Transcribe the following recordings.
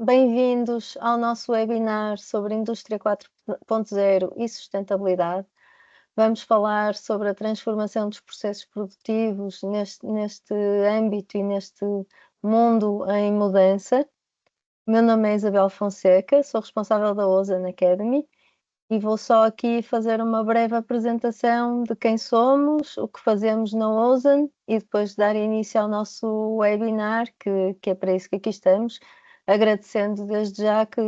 Bem-vindos ao nosso webinar sobre Indústria 4.0 e sustentabilidade. Vamos falar sobre a transformação dos processos produtivos neste âmbito e neste mundo em mudança. Meu nome é Isabel Fonseca, sou responsável da Ozone Academy e vou só aqui fazer uma breve apresentação de quem somos, o que fazemos na Ozone e depois dar início ao nosso webinar, que é para isso que aqui estamos, agradecendo desde já que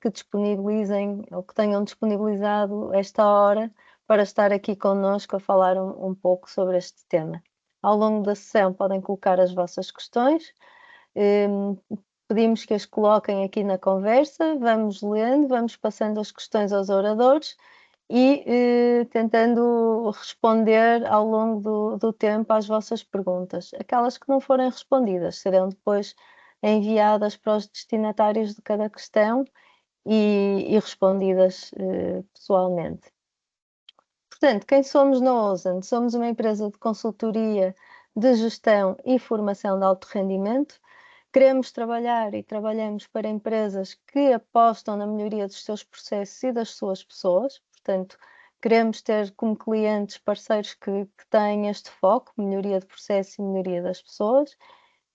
disponibilizem ou que tenham disponibilizado esta hora para estar aqui connosco a falar um pouco sobre este tema. Ao longo da sessão podem colocar as vossas questões, pedimos que as coloquem aqui na conversa, vamos lendo, vamos passando as questões aos oradores e tentando responder ao longo do tempo às vossas perguntas. Aquelas que não forem respondidas serão depois enviadas para os destinatários de cada questão e respondidas pessoalmente. Portanto, quem somos na Ozone? Somos uma empresa de consultoria de gestão e formação de alto rendimento. Queremos trabalhar e trabalhamos para empresas que apostam na melhoria dos seus processos e das suas pessoas. Portanto, queremos ter como clientes parceiros que têm este foco, melhoria de processo e melhoria das pessoas.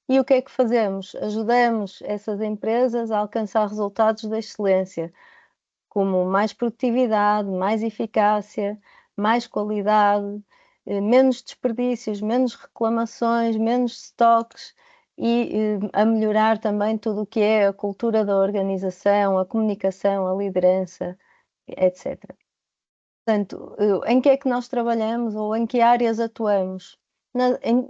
E o que é que fazemos? Ajudamos essas empresas a alcançar resultados de excelência, como mais produtividade, mais eficácia, mais qualidade, menos desperdícios, menos reclamações, menos estoques e a melhorar também tudo o que é a cultura da organização, a comunicação, a liderança, etc. Portanto, em que é que nós trabalhamos ou em que áreas atuamos?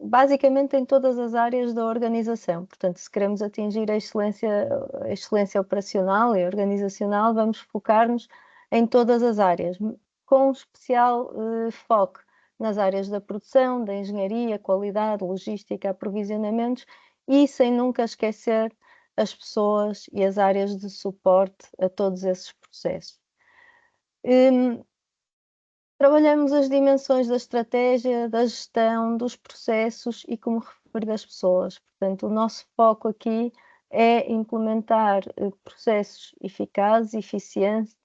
Basicamente em todas as áreas da organização. Portanto, se queremos atingir a excelência operacional e organizacional, vamos focar-nos em todas as áreas, com especial foco nas áreas da produção, da engenharia, qualidade, logística, aprovisionamentos e sem nunca esquecer as pessoas e as áreas de suporte a todos esses processos. Trabalhamos as dimensões da estratégia, da gestão, dos processos e, como referi, das pessoas. Portanto, o nosso foco aqui é implementar processos eficazes,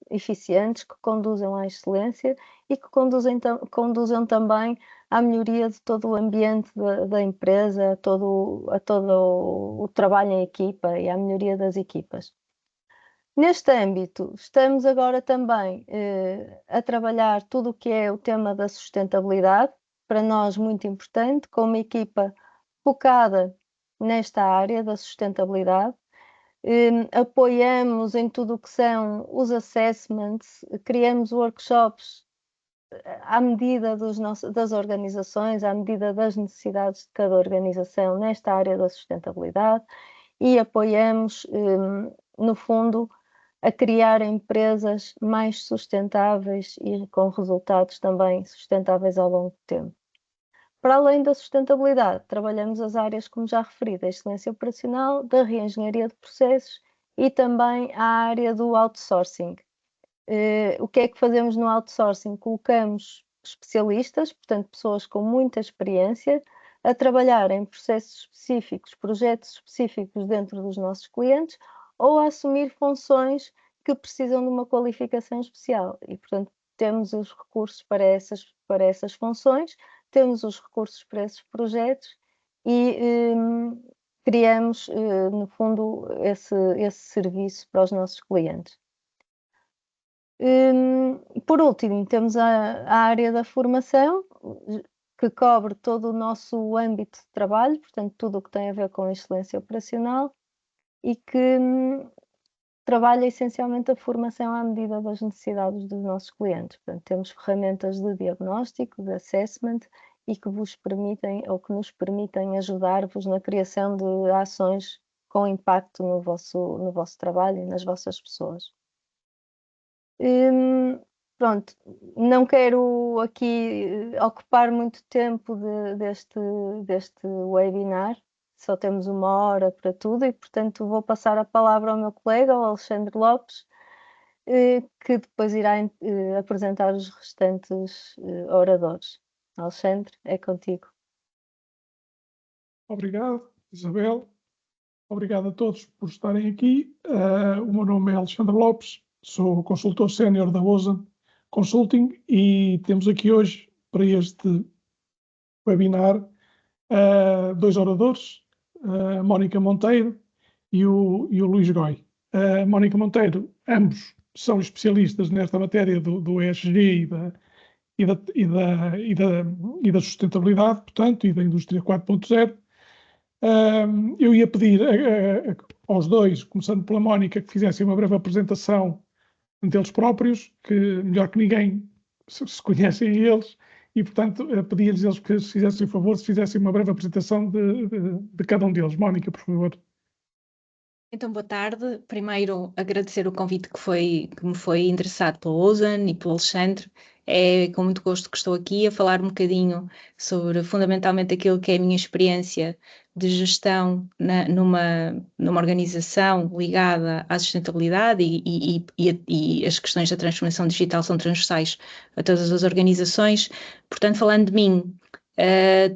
eficientes, que conduzam à excelência e que conduzam também à melhoria de todo o ambiente da empresa, a todo o trabalho em equipa e à melhoria das equipas. Neste âmbito, estamos agora também a trabalhar tudo o que é o tema da sustentabilidade, para nós muito importante, com uma equipa focada nesta área da sustentabilidade. Apoiamos em tudo o que são os assessments, criamos workshops à medida das organizações, à medida das necessidades de cada organização nesta área da sustentabilidade e apoiamos, no fundo, a criar empresas mais sustentáveis e com resultados também sustentáveis ao longo do tempo. Para além da sustentabilidade, trabalhamos as áreas, como já referi, da excelência operacional, da reengenharia de processos e também a área do outsourcing. O que é que fazemos no outsourcing? Colocamos especialistas, portanto, pessoas com muita experiência, a trabalhar em processos específicos, projetos específicos dentro dos nossos clientes, ou a assumir funções que precisam de uma qualificação especial. E, portanto, temos os recursos para essas funções, temos os recursos para esses projetos e criamos, no fundo, esse serviço para os nossos clientes. Por último, temos a área da formação, que cobre todo o nosso âmbito de trabalho, portanto, tudo o que tem a ver com excelência operacional e que trabalha essencialmente a formação à medida das necessidades dos nossos clientes. Portanto, temos ferramentas de diagnóstico, de assessment e que vos permitem ou que nos permitem ajudar-vos na criação de ações com impacto no vosso trabalho e nas vossas pessoas. Pronto, não quero aqui ocupar muito tempo deste webinar, só temos 1 hora para tudo e, portanto, vou passar a palavra ao meu colega, ao Alexandre Lopes, que depois irá apresentar os restantes oradores. Alexandre, é contigo. Obrigado, Isabel. Obrigado a todos por estarem aqui. O meu nome é Alexandre Lopes, sou consultor sénior da Ozen Consulting e temos aqui hoje, para este webinar, dois oradores, a Mónica Monteiro e o Luís Goy. A Mónica Monteiro, ambos são especialistas nesta matéria do ESG e da sustentabilidade, portanto, e da indústria 4.0. Eu ia pedir aos dois, começando pela Mónica, que fizessem uma breve apresentação deles próprios, que melhor que ninguém se conhecem eles, e portanto pedia-lhes eles que se fizessem o favor, se fizessem uma breve apresentação de cada um deles. Mónica, por favor. Então, boa tarde. Primeiro, agradecer o convite que me foi endereçado pelo Ozen e pelo Alexandre. É com muito gosto que estou aqui a falar um bocadinho sobre, fundamentalmente, aquilo que é a minha experiência de gestão numa organização ligada à sustentabilidade e as questões da transformação digital são transversais a todas as organizações. Portanto, falando de mim,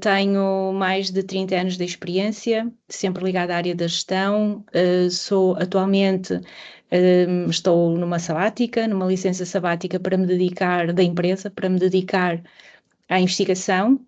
tenho mais de 30 anos de experiência, sempre ligada à área da gestão. Sou atualmente, estou numa sabática, numa licença sabática para me dedicar da empresa, para me dedicar à investigação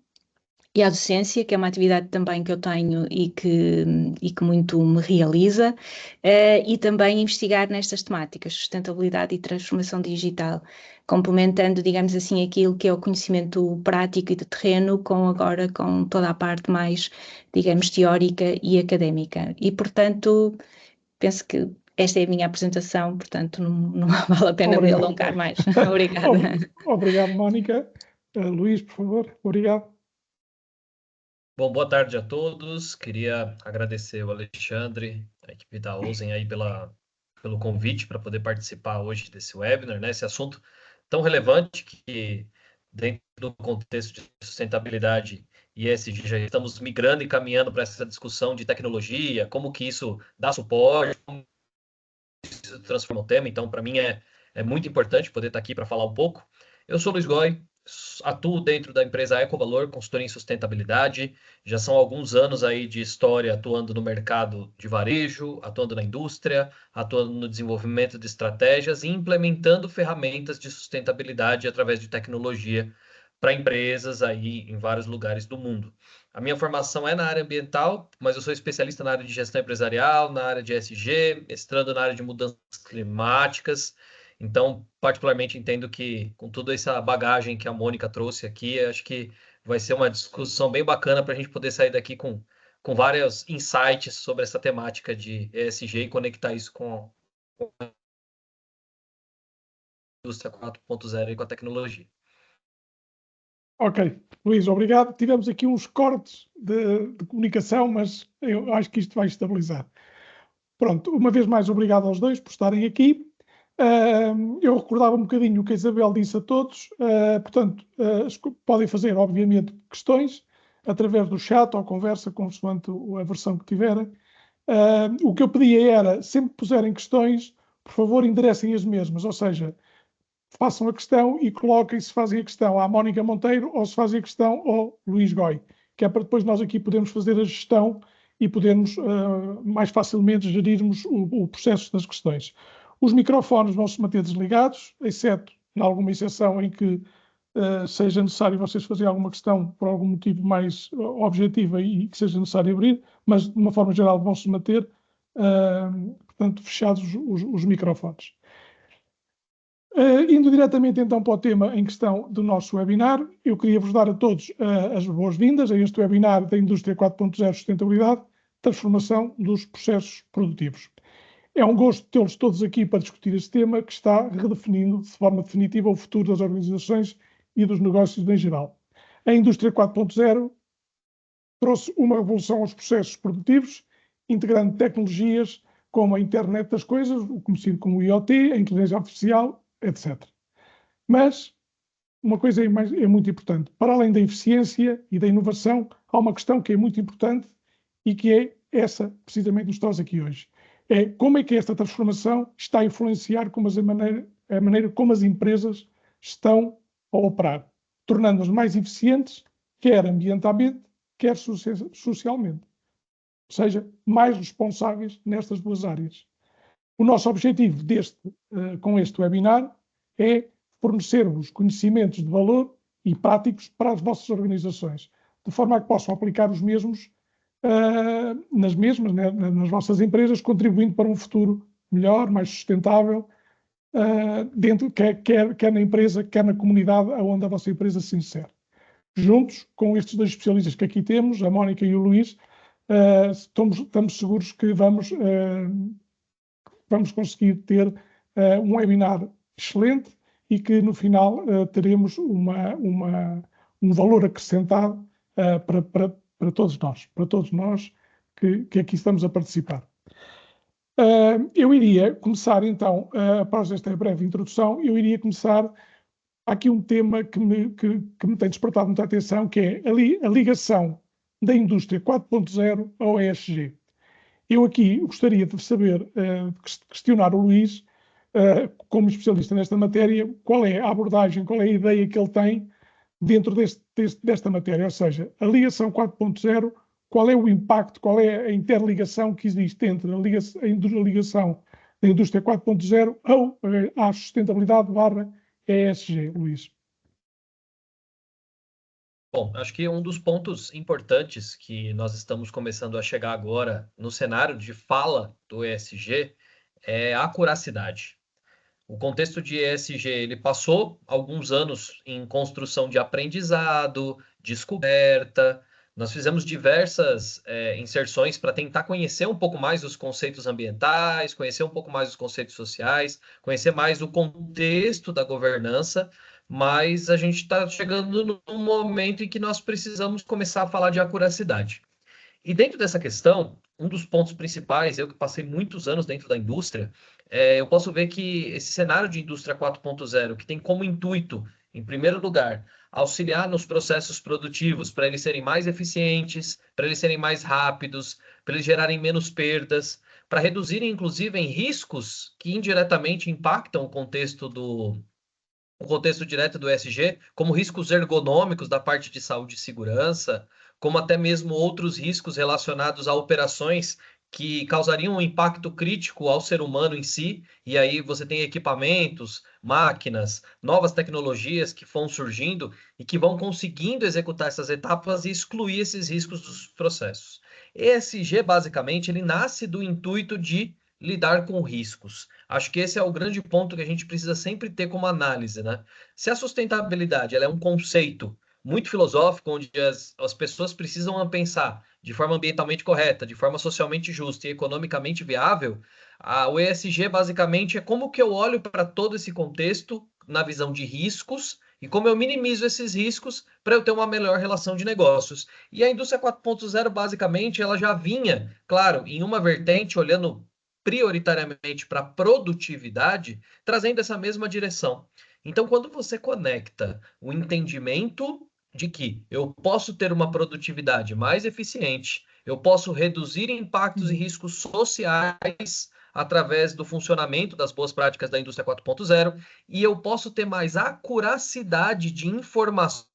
e à docência, que é uma atividade também que eu tenho e que muito me realiza, e também investigar nestas temáticas, sustentabilidade e transformação digital, complementando, digamos assim, aquilo que é o conhecimento prático e de terreno, agora com toda a parte mais, digamos, teórica e académica. E, portanto, penso que esta é a minha apresentação, portanto, não vale a pena me alongar mais. Obrigada. Obrigado, Mónica. Luís, por favor. Obrigado. Bom, boa tarde a todos. Queria agradecer o Alexandre, a equipe da Ozen aí pelo convite para poder participar hoje desse webinar, né? Esse assunto tão relevante que, dentro do contexto de sustentabilidade e ESG, já estamos migrando e caminhando para essa discussão de tecnologia, como que isso dá suporte, como isso transforma o tema. Então, para mim é muito importante poder estar aqui para falar um pouco. Eu sou Luís Goy, atuo dentro da empresa Ecovalor, consultoria em sustentabilidade. Já são alguns anos aí de história atuando no mercado de varejo, atuando na indústria, atuando no desenvolvimento de estratégias e implementando ferramentas de sustentabilidade através de tecnologia para empresas aí em vários lugares do mundo. A minha formação é na área ambiental, mas eu sou especialista na área de gestão empresarial, na área de ESG, mestrando na área de mudanças climáticas. Então, particularmente, entendo que, com toda essa bagagem que a Mônica trouxe aqui, acho que vai ser uma discussão bem bacana para a gente poder sair daqui com vários insights sobre essa temática de ESG e conectar isso com a indústria 4.0 e com a tecnologia. Ok, Luís, obrigado. Tivemos aqui uns cortes de comunicação, mas eu acho que isto vai estabilizar. Pronto, uma vez mais, obrigado aos dois por estarem aqui. Eu recordava um bocadinho o que a Isabel disse a todos. Portanto, podem fazer, obviamente, questões através do chat ou conversa, consoante a versão que tiverem. O que eu pedia era, sempre que puserem questões, por favor, enderecem as mesmas, ou seja, façam a questão e coloquem se fazem a questão à Mónica Monteiro ou se fazem a questão ao Luís Goy, que é para depois nós aqui podermos fazer a gestão e podermos mais facilmente gerirmos o processo das questões. Os microfones vão se manter desligados, exceto em alguma exceção em que seja necessário vocês fazerem alguma questão por algum motivo mais objetivo e que seja necessário abrir, mas de uma forma geral vão se manter, portanto, fechados os microfones. Indo diretamente então para o tema em questão do nosso webinar, eu queria vos dar a todos as boas-vindas a este webinar da Indústria 4.0 Sustentabilidade, Transformação dos Processos Produtivos. É um gosto tê-los todos aqui para discutir este tema que está redefinindo de forma definitiva o futuro das organizações e dos negócios em geral. A Indústria 4.0 trouxe uma revolução aos processos produtivos, integrando tecnologias como a Internet das Coisas, o conhecido como IoT, a inteligência artificial, etc. Mas uma coisa é muito importante. Para além da eficiência e da inovação, há uma questão que é muito importante e que é essa, precisamente, que nos traz aqui hoje. É como é que esta transformação está a influenciar a maneira como as empresas estão a operar, tornando-as mais eficientes, quer ambientalmente, quer socialmente. ou seja, mais responsáveis nestas duas áreas. O nosso objetivo com este webinar é fornecer-vos conhecimentos de valor e práticos para as vossas organizações, de forma a que possam aplicar os mesmos nas vossas empresas, contribuindo para um futuro melhor, mais sustentável, quer na empresa, quer na comunidade onde a vossa empresa se insere. Juntos, com estes dois especialistas que aqui temos, a Mónica e o Luís, estamos seguros que vamos conseguir ter um webinar excelente e que no final teremos um valor acrescentado para todos nós que aqui estamos a participar. Eu iria começar então, após esta breve introdução, há aqui um tema que me tem despertado muita atenção, que é a ligação da indústria 4.0 ao ESG. Eu aqui gostaria de saber, questionar o Luís, como especialista nesta matéria, qual é a abordagem, qual é a ideia que ele tem dentro desta matéria, ou seja, a ligação 4.0, qual é o impacto, qual é a interligação que existe entre a ligação da indústria 4.0 à sustentabilidade /ESG, Luís. Bom, acho que um dos pontos importantes que nós estamos começando a chegar agora no cenário de fala do ESG é a acuracidade. O contexto de ESG, ele passou alguns anos em construção de aprendizado, descoberta. Nós fizemos diversas inserções para tentar conhecer um pouco mais os conceitos ambientais, conhecer um pouco mais os conceitos sociais, conhecer mais o contexto da governança, mas a gente está chegando num momento em que nós precisamos começar a falar de acuracidade. E dentro dessa questão, um dos pontos principais, eu que passei muitos anos dentro da indústria, eu posso ver que esse cenário de indústria 4.0, que tem como intuito, em primeiro lugar, auxiliar nos processos produtivos para eles serem mais eficientes, para eles serem mais rápidos, para eles gerarem menos perdas, para reduzirem, inclusive, em riscos que indiretamente impactam o contexto direto do ESG, como riscos ergonômicos da parte de saúde e segurança, como até mesmo outros riscos relacionados a operações que causariam um impacto crítico ao ser humano em si, e aí você tem equipamentos, máquinas, novas tecnologias que vão surgindo e que vão conseguindo executar essas etapas e excluir esses riscos dos processos. ESG, basicamente, ele nasce do intuito de lidar com riscos. Acho que esse é o grande ponto que a gente precisa sempre ter como análise, né? Se a sustentabilidade ela é um conceito muito filosófico, onde as pessoas precisam pensar de forma ambientalmente correta, de forma socialmente justa e economicamente viável, o ESG basicamente é como que eu olho para todo esse contexto na visão de riscos e como eu minimizo esses riscos para eu ter uma melhor relação de negócios. E a indústria 4.0 basicamente ela já vinha, claro, em uma vertente olhando prioritariamente para a produtividade, trazendo essa mesma direção. Então, quando você conecta o entendimento de que eu posso ter uma produtividade mais eficiente, eu posso reduzir impactos e riscos sociais através do funcionamento das boas práticas da indústria 4.0 e eu posso ter mais acuracidade de informações,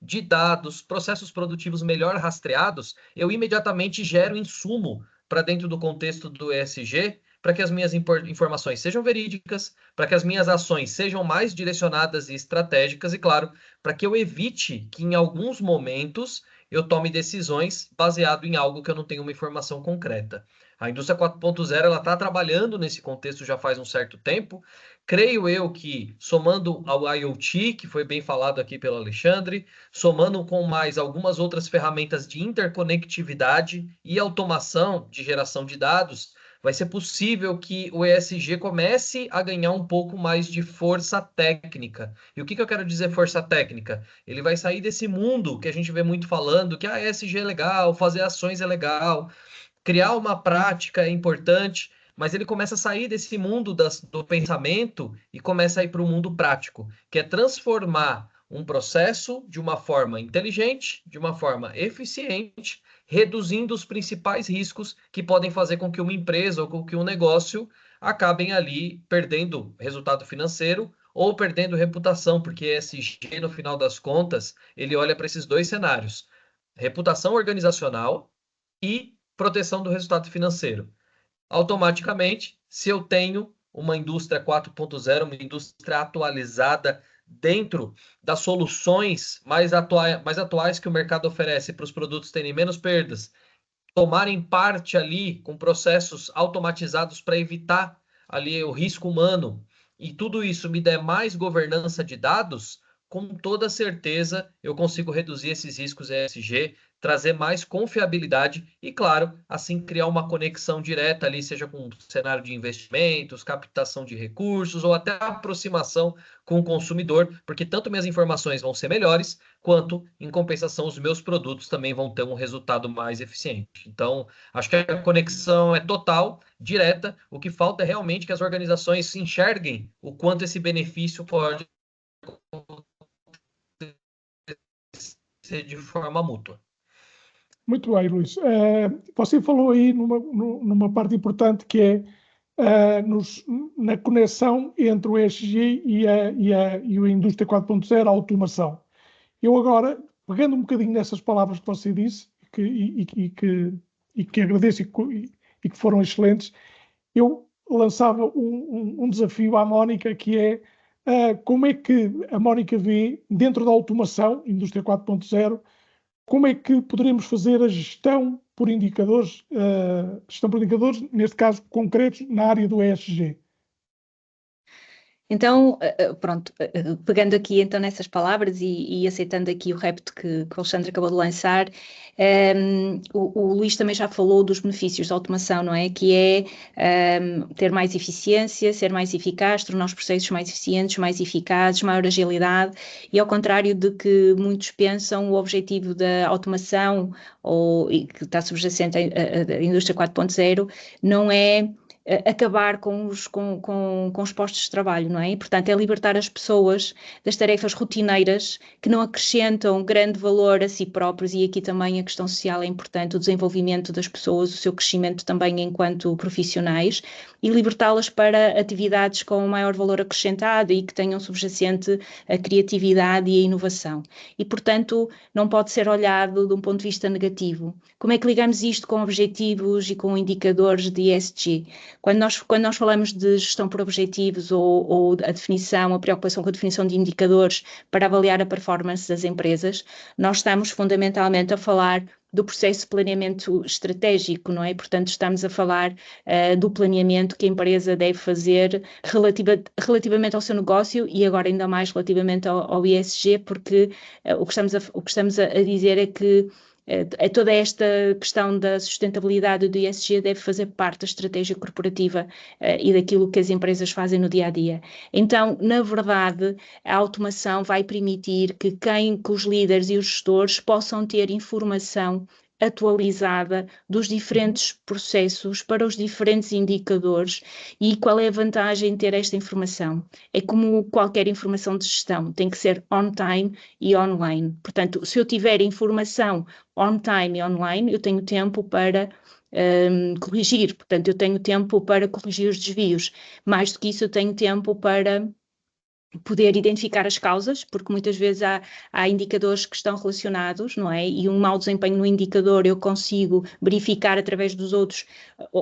de dados, processos produtivos melhor rastreados, eu imediatamente gero insumo para dentro do contexto do ESG, para que as minhas informações sejam verídicas, para que as minhas ações sejam mais direcionadas e estratégicas e, claro, para que eu evite que em alguns momentos eu tome decisões baseado em algo que eu não tenho uma informação concreta. A indústria 4.0 ela está trabalhando nesse contexto já faz um certo tempo. Creio eu que, somando ao IoT, que foi bem falado aqui pelo Alexandre, somando com mais algumas outras ferramentas de interconectividade e automação de geração de dados, vai ser possível que o ESG comece a ganhar um pouco mais de força técnica. E o que eu quero dizer força técnica? Ele vai sair desse mundo que a gente vê muito falando, que a ESG é legal, fazer ações é legal, criar uma prática é importante, mas ele começa a sair desse mundo do pensamento e começa a ir para o mundo prático, que é transformar um processo de uma forma inteligente, de uma forma eficiente, reduzindo os principais riscos que podem fazer com que uma empresa ou com que um negócio acabem ali perdendo resultado financeiro ou perdendo reputação, porque ESG, no final das contas, ele olha para esses dois cenários. Reputação organizacional, e proteção do resultado financeiro. Automaticamente, se eu tenho uma indústria 4.0, uma indústria atualizada dentro das soluções mais atuais que o mercado oferece para os produtos terem menos perdas, tomarem parte ali com processos automatizados para evitar ali o risco humano, e tudo isso me der mais governança de dados, com toda certeza eu consigo reduzir esses riscos ESG, trazer mais confiabilidade e, claro, assim criar uma conexão direta ali, seja com o cenário de investimentos, captação de recursos ou até aproximação com o consumidor, porque tanto minhas informações vão ser melhores, quanto, em compensação, os meus produtos também vão ter um resultado mais eficiente. Então, acho que a conexão é total, direta, o que falta é realmente que as organizações enxerguem o quanto esse benefício pode ser de forma mútua. Muito bem, Luís. Você falou aí numa parte importante que é na conexão entre o ESG e a indústria 4.0, a automação. Eu agora, pegando um bocadinho nessas palavras que você disse, e que agradeço e que foram excelentes, eu lançava um desafio à Mónica, que é como é que a Mónica vê, dentro da automação, indústria 4.0, como é que poderemos fazer a gestão por indicadores, neste caso concretos, na área do ESG? Então, pronto, pegando aqui então nessas palavras e aceitando aqui o repto que o Alexandre acabou de lançar, o Luís também já falou dos benefícios da automação, não é? Que é ter mais eficiência, ser mais eficaz, tornar os processos mais eficientes, mais eficazes, maior agilidade, e ao contrário de que muitos pensam, o objetivo da automação, e que está subjacente à indústria 4.0, não é acabar com os postos de trabalho, não é? E, portanto, é libertar as pessoas das tarefas rotineiras que não acrescentam grande valor a si próprios, e aqui também a questão social é importante, o desenvolvimento das pessoas, o seu crescimento também enquanto profissionais, e libertá-las para atividades com maior valor acrescentado e que tenham subjacente a criatividade e a inovação. E, portanto, não pode ser olhado de um ponto de vista negativo. Como é que ligamos isto com objetivos e com indicadores de ESG? Quando nós falamos de gestão por objetivos ou a preocupação com a definição de indicadores para avaliar a performance das empresas, nós estamos fundamentalmente a falar do processo de planeamento estratégico, não é? Portanto, estamos a falar do planeamento que a empresa deve fazer relativamente ao seu negócio e agora ainda mais relativamente ao ESG, porque o que estamos a dizer é que toda esta questão da sustentabilidade do ESG deve fazer parte da estratégia corporativa e daquilo que as empresas fazem no dia a dia. Então, na verdade, a automação vai permitir que os líderes e os gestores possam ter informação atualizada dos diferentes processos para os diferentes indicadores. E qual é a vantagem de ter esta informação? É como qualquer informação de gestão, tem que ser on-time e online. Portanto, se eu tiver informação on-time e online, eu tenho tempo para corrigir. Portanto, eu tenho tempo para corrigir os desvios. Mais do que isso, eu tenho tempo para poder identificar as causas, porque muitas vezes há indicadores que estão relacionados, não é? E um mau desempenho no indicador eu consigo verificar através dos outros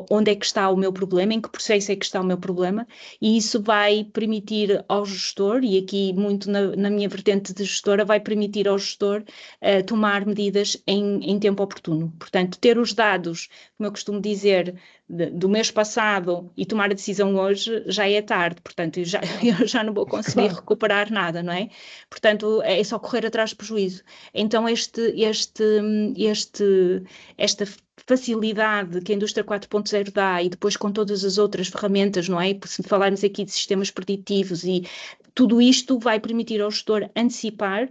onde é que está o meu problema, em que processo é que está o meu problema, e isso vai permitir ao gestor, e aqui muito na minha vertente de gestora, vai permitir ao gestor tomar medidas em tempo oportuno. Portanto, ter os dados, como eu costumo dizer, do mês passado e tomar a decisão hoje já é tarde, portanto eu já não vou conseguir recuperar nada, não é? Portanto, é só correr atrás do prejuízo. Então esta facilidade que a indústria 4.0 dá, e depois com todas as outras ferramentas, não é? Se falarmos aqui de sistemas preditivos, e tudo isto vai permitir ao gestor antecipar,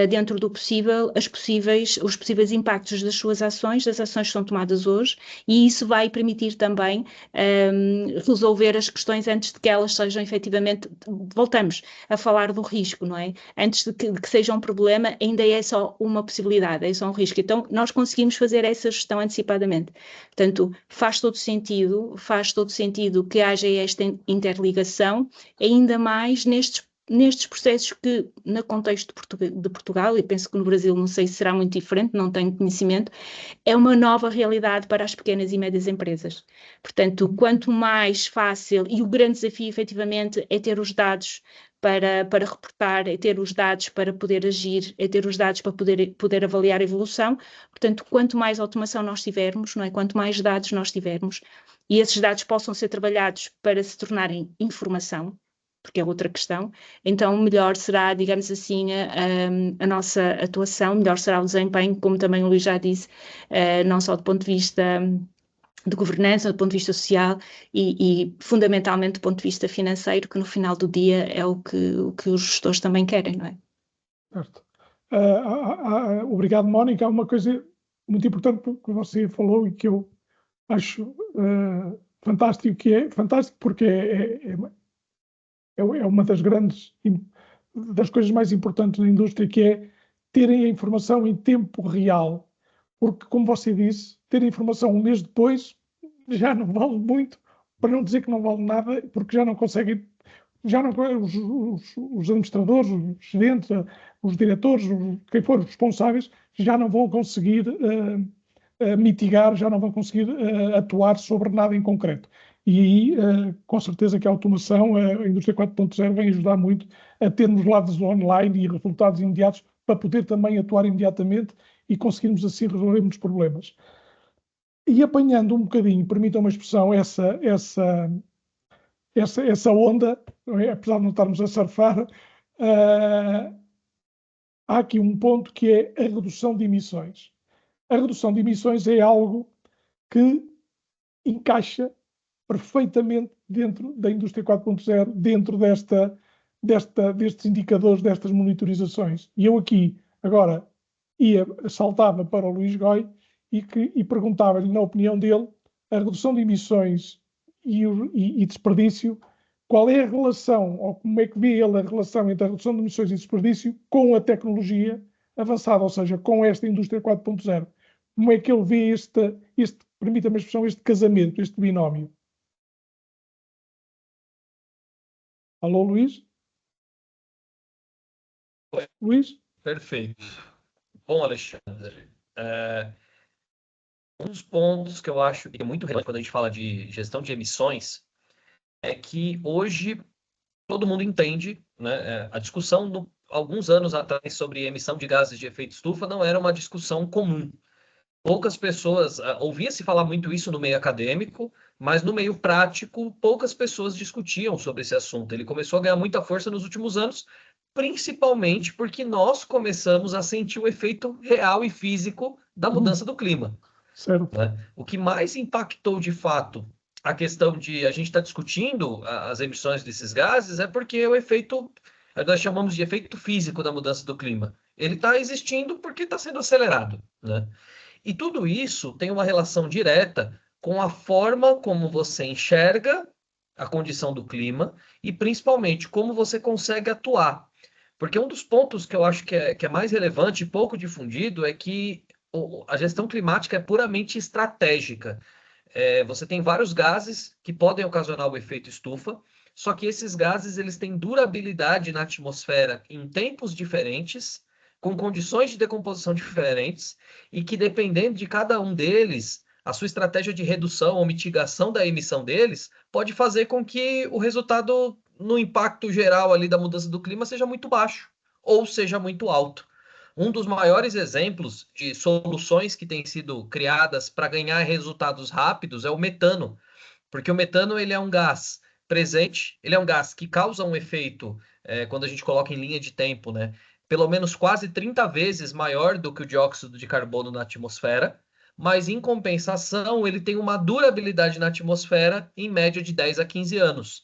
dentro do possível, os possíveis impactos das suas ações, das ações que são tomadas hoje, e isso vai permitir também resolver as questões antes de que elas sejam efetivamente, voltamos a falar do risco, não é? Antes de que seja um problema, ainda é só uma possibilidade, é só um risco. Então, nós conseguimos fazer essa gestão antecipadamente. Portanto, faz todo sentido que haja esta interligação, ainda mais nestes nestes processos que, no contexto de Portugal, e penso que no Brasil não sei se será muito diferente, não tenho conhecimento, é uma nova realidade para as pequenas e médias empresas. Portanto, quanto mais fácil, e o grande desafio, efetivamente, é ter os dados para reportar, é ter os dados para poder agir, é ter os dados para poder avaliar a evolução. Portanto, quanto mais automação nós tivermos, não é? Quanto mais dados nós tivermos, e esses dados possam ser trabalhados para se tornarem informação, porque é outra questão, então melhor será, digamos assim, a nossa atuação, melhor será o desempenho, como também o Luís já disse, não só do ponto de vista de governança, do ponto de vista social e fundamentalmente do ponto de vista financeiro, que no final do dia é o que os gestores também querem, não é? Certo. Obrigado, Mónica. Há uma coisa muito importante que você falou e que eu acho fantástico, que é fantástico porque é uma das coisas mais importantes na indústria, que é terem a informação em tempo real. Porque, como você disse, ter a informação um mês depois já não vale muito, para não dizer que não vale nada, porque já não conseguem, os administradores, os gerentes, os diretores, quem for os responsáveis, já não vão conseguir mitigar, já não vão conseguir atuar sobre nada em concreto. E aí, com certeza que a automação, a indústria 4.0 vem ajudar muito a termos lados online e resultados imediatos para poder também atuar imediatamente e conseguirmos assim resolvermos problemas. E apanhando um bocadinho, permitam uma expressão, essa onda, apesar de não estarmos a surfar, há aqui um ponto que é a redução de emissões. A redução de emissões é algo que encaixa perfeitamente dentro da indústria 4.0, dentro destes indicadores, destas monitorizações. E eu aqui, agora, saltava para o Luís Goy e perguntava-lhe, na opinião dele, a redução de emissões e desperdício, qual é a relação, ou como é que vê ele a relação entre a redução de emissões e desperdício com a tecnologia avançada, ou seja, com esta indústria 4.0. Como é que ele vê permita-me a expressão, este casamento, este binómio? Alô, Luís? Oi. Luís? Perfeito. Bom, Alexandre, um dos pontos que eu acho que é muito relevante quando a gente fala de gestão de emissões é que hoje todo mundo entende, né? A discussão, alguns anos atrás, sobre emissão de gases de efeito estufa não era uma discussão comum. Poucas pessoas, ouvia-se falar muito isso no meio acadêmico, mas no meio prático, poucas pessoas discutiam sobre esse assunto. Ele começou a ganhar muita força nos últimos anos, principalmente porque nós começamos a sentir o efeito real e físico da mudança do clima. Certo. Né? O que mais impactou de fato a questão de a gente estar discutindo as emissões desses gases é porque o efeito, nós chamamos de efeito físico da mudança do clima. Ele está existindo porque está sendo acelerado, né? E tudo isso tem uma relação direta com a forma como você enxerga a condição do clima e principalmente como você consegue atuar. Porque um dos pontos que eu acho que é mais relevante e pouco difundido é que a gestão climática é puramente estratégica. Você tem vários gases que podem ocasionar o efeito estufa, só que esses gases eles têm durabilidade na atmosfera em tempos diferentes, com condições de decomposição diferentes, e que dependendo de cada um deles, a sua estratégia de redução ou mitigação da emissão deles pode fazer com que o resultado no impacto geral ali da mudança do clima seja muito baixo ou seja muito alto. Um dos maiores exemplos de soluções que têm sido criadas para ganhar resultados rápidos é o metano, porque o metano ele é um gás presente, ele é um gás que causa um efeito, quando a gente coloca em linha de tempo, né, pelo menos quase 30 vezes maior do que o dióxido de carbono na atmosfera, mas em compensação ele tem uma durabilidade na atmosfera em média de 10 a 15 anos.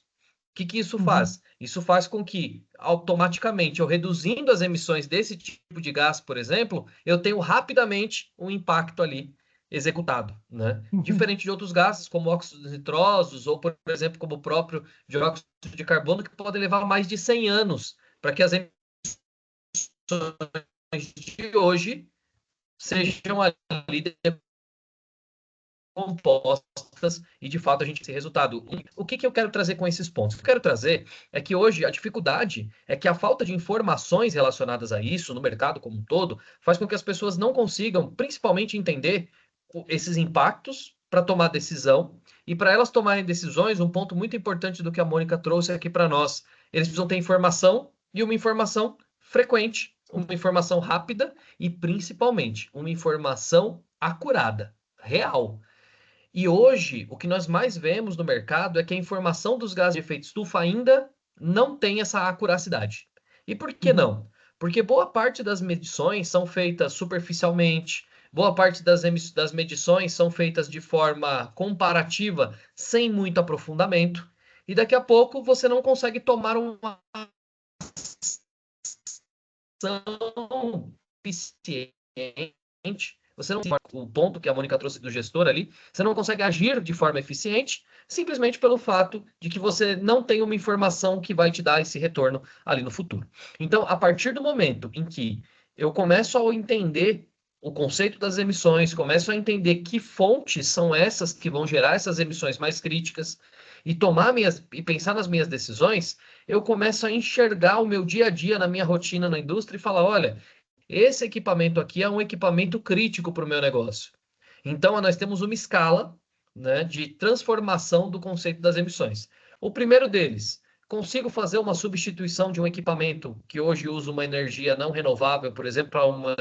O que isso faz? Isso faz com que, automaticamente, eu reduzindo as emissões desse tipo de gás, por exemplo, eu tenho rapidamente um impacto ali executado, né? Diferente de outros gases, como óxidos nitrosos, ou, por exemplo, como o próprio dióxido de carbono, que podem levar mais de 100 anos para que as emissões de hoje sejam ali compostas e, de fato, a gente tem esse resultado. O que eu quero trazer com esses pontos? O que eu quero trazer é que hoje a dificuldade é que a falta de informações relacionadas a isso no mercado como um todo faz com que as pessoas não consigam, principalmente, entender esses impactos para tomar decisão. E para elas tomarem decisões, um ponto muito importante do que a Mônica trouxe aqui para nós, eles precisam ter informação e uma informação frequente, uma informação rápida e, principalmente, uma informação acurada, real. E hoje, o que nós mais vemos no mercado é que a informação dos gases de efeito estufa ainda não tem essa acuracidade. E por que não? Porque boa parte das medições são feitas superficialmente, boa parte das medições são feitas de forma comparativa, sem muito aprofundamento, e daqui a pouco você não consegue tomar uma ação eficiente. Você não tem o ponto que a Mônica trouxe do gestor ali, você não consegue agir de forma eficiente, simplesmente pelo fato de que você não tem uma informação que vai te dar esse retorno ali no futuro. Então, a partir do momento em que eu começo a entender o conceito das emissões, começo a entender que fontes são essas que vão gerar essas emissões mais críticas e pensar nas minhas decisões, eu começo a enxergar o meu dia a dia na minha rotina na indústria e falar, olha, esse equipamento aqui é um equipamento crítico para o meu negócio. Então, nós temos uma escala, né, de transformação do conceito das emissões. O primeiro deles, consigo fazer uma substituição de um equipamento que hoje usa uma energia não renovável, por exemplo, para uma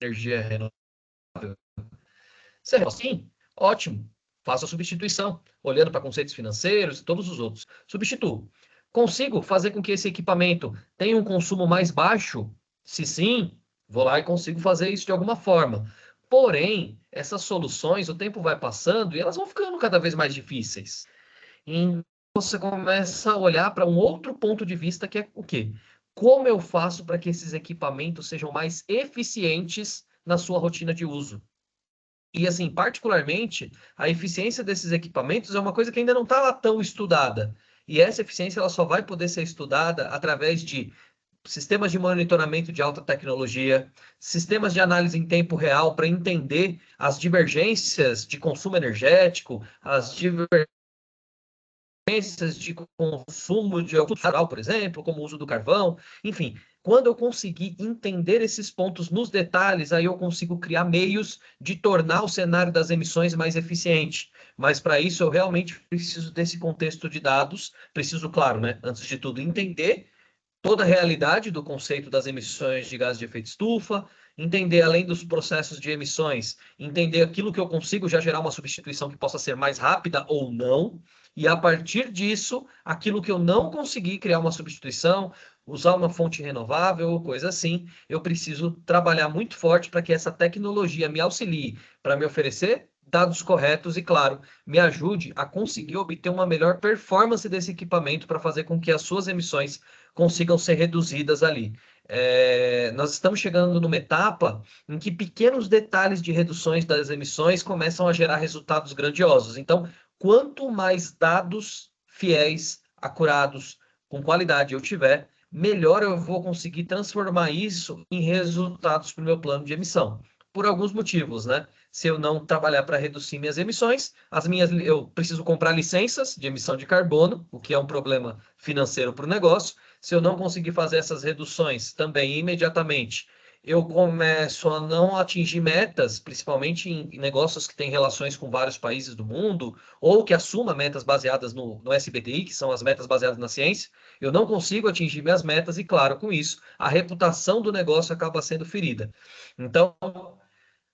energia renovável? Sim, ótimo. Faço a substituição, olhando para conceitos financeiros e todos os outros. Substituo. Consigo fazer com que esse equipamento tenha um consumo mais baixo? Se sim, vou lá e consigo fazer isso de alguma forma. Porém, essas soluções, o tempo vai passando e elas vão ficando cada vez mais difíceis. E você começa a olhar para um outro ponto de vista, que é o quê? Como eu faço para que esses equipamentos sejam mais eficientes na sua rotina de uso? E, assim, particularmente, a eficiência desses equipamentos é uma coisa que ainda não está lá tão estudada. E essa eficiência ela só vai poder ser estudada através de sistemas de monitoramento de alta tecnologia, sistemas de análise em tempo real para entender as divergências de consumo energético, as divergências de consumo de algo natural, por exemplo, como o uso do carvão, enfim. Quando eu conseguir entender esses pontos nos detalhes, aí eu consigo criar meios de tornar o cenário das emissões mais eficiente. Mas para isso eu realmente preciso desse contexto de dados, preciso, claro, né, antes de tudo, entender toda a realidade do conceito das emissões de gases de efeito estufa, entender além dos processos de emissões, entender aquilo que eu consigo já gerar uma substituição que possa ser mais rápida ou não, e a partir disso, aquilo que eu não consegui criar uma substituição, usar uma fonte renovável, coisa assim, eu preciso trabalhar muito forte para que essa tecnologia me auxilie para me oferecer dados corretos e, claro, me ajude a conseguir obter uma melhor performance desse equipamento para fazer com que as suas emissões consigam ser reduzidas ali. Nós estamos chegando numa etapa em que pequenos detalhes de reduções das emissões começam a gerar resultados grandiosos. Então, quanto mais dados fiéis, acurados, com qualidade eu tiver, melhor eu vou conseguir transformar isso em resultados para o meu plano de emissão. Por alguns motivos, né? Se eu não trabalhar para reduzir minhas emissões, eu preciso comprar licenças de emissão de carbono, o que é um problema financeiro para o negócio. Se eu não conseguir fazer essas reduções também imediatamente, eu começo a não atingir metas, principalmente em negócios que têm relações com vários países do mundo, ou que assuma metas baseadas no SBTI, que são as metas baseadas na ciência. Eu não consigo atingir minhas metas e, claro, com isso, a reputação do negócio acaba sendo ferida. Então,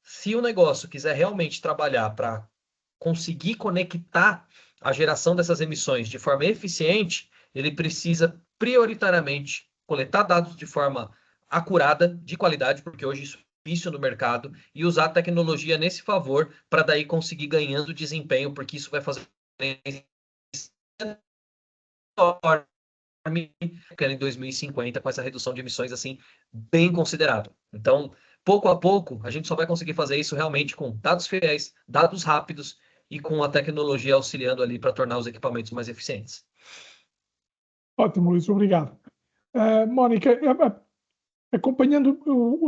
se o negócio quiser realmente trabalhar para conseguir conectar a geração dessas emissões de forma eficiente, ele precisa prioritariamente coletar dados de forma acurada, de qualidade, porque hoje isso é difícil no mercado, e usar a tecnologia nesse favor para daí conseguir ganhando desempenho, porque isso vai fazer em 2050 com essa redução de emissões assim bem considerável. Então, pouco a pouco, a gente só vai conseguir fazer isso realmente com dados fiéis, dados rápidos e com a tecnologia auxiliando ali para tornar os equipamentos mais eficientes. Ótimo, Luís, obrigado. Mónica, acompanhando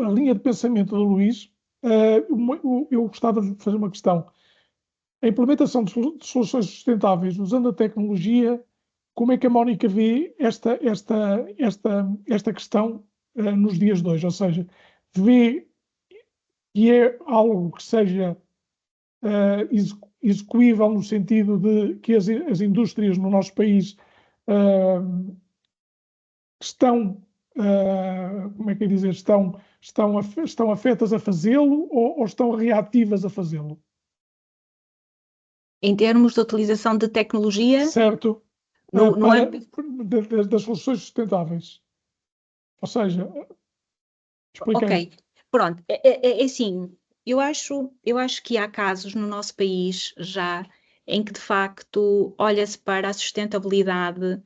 a linha de pensamento do Luís, eu gostava de fazer uma questão. a implementação de soluções sustentáveis usando a tecnologia, como é que a Mónica vê esta questão nos dias de hoje? Ou seja, vê que é algo que seja execuível no sentido de que as indústrias no nosso país estão, como é que é dizer, estão afetas a fazê-lo ou estão reativas a fazê-lo? Em termos de utilização de tecnologia, certo, das soluções sustentáveis. Ou seja, explica aí. Ok, pronto, é assim, eu acho que há casos no nosso país já em que de facto olha-se para a sustentabilidade